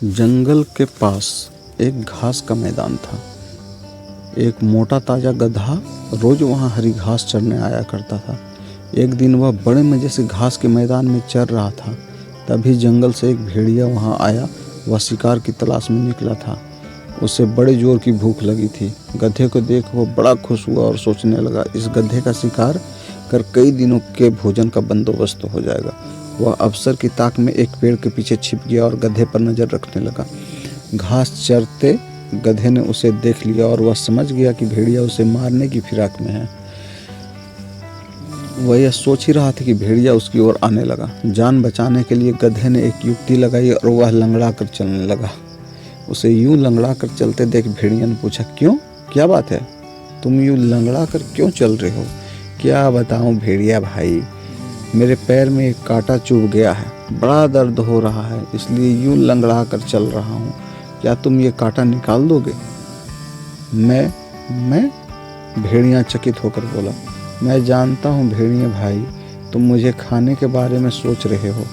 जंगल के पास एक घास का मैदान था। एक मोटा ताजा गधा रोज वहाँ हरी घास चरने आया करता था। एक दिन वह बड़े मज़े से घास के मैदान में चर रहा था। तभी जंगल से एक भेड़िया वहाँ आया। वह शिकार की तलाश में निकला था। उसे बड़े जोर की भूख लगी थी। गधे को देख वह बड़ा खुश हुआ और सोचने लगा, इस गधे का शिकार कर कई दिनों के भोजन का बंदोबस्त हो जाएगा। वह अवसर की ताक में एक पेड़ के पीछे छिप गया और गधे पर नजर रखने लगा। घास चरते गधे ने उसे देख लिया और वह समझ गया कि भेड़िया उसे मारने की फिराक में है। वह यह सोच ही रहा था कि भेड़िया उसकी ओर आने लगा। जान बचाने के लिए गधे ने एक युक्ति लगाई और वह लंगड़ा कर चलने लगा। उसे यूं लंगड़ा कर चलते देख भेड़िया ने पूछा, क्यों, क्या बात है? तुम यूं लंगड़ा कर क्यों चल रहे हो? क्या बताऊं भेड़िया भाई, मेरे पैर में एक कांटा चुभ गया है, बड़ा दर्द हो रहा है, इसलिए यूं लंगड़ा कर चल रहा हूँ। क्या तुम ये कांटा निकाल दोगे? मैं भेड़िया चकित होकर बोला, मैं जानता हूँ भेड़िया भाई, तुम मुझे खाने के बारे में सोच रहे हो,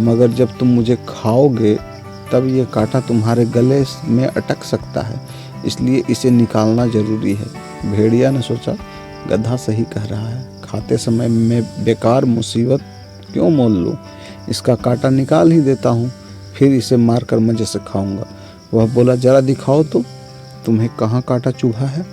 मगर जब तुम मुझे खाओगे तब ये कांटा तुम्हारे गले में अटक सकता है, इसलिए इसे निकालना जरूरी है। भेड़िया ने सोचा, गधा सही कह रहा है, खाते समय मैं बेकार मुसीबत क्यों मोल लूँ, इसका कांटा निकाल ही देता हूँ, फिर इसे मारकर मजे से खाऊंगा। वह बोला, जरा दिखाओ तो, तुम्हें कहाँ कांटा चुभा है?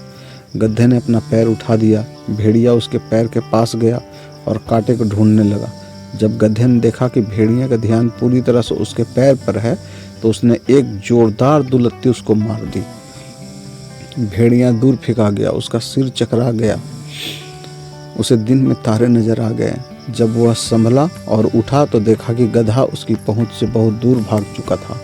गधे ने अपना पैर उठा दिया। भेड़िया उसके पैर के पास गया और कांटे को ढूंढने लगा। जब गधे ने देखा कि भेड़िया का ध्यान पूरी तरह से उसके पैर पर है, तो उसने एक जोरदार दुलत्ती उसको मार दी। भेड़िया दूर फेंका गया, उसका सिर चकरा गया। उसे दिन में तारे नजर आ गए। जब वह संभला और उठा तो देखा कि गधा उसकी पहुंच से बहुत दूर भाग चुका था।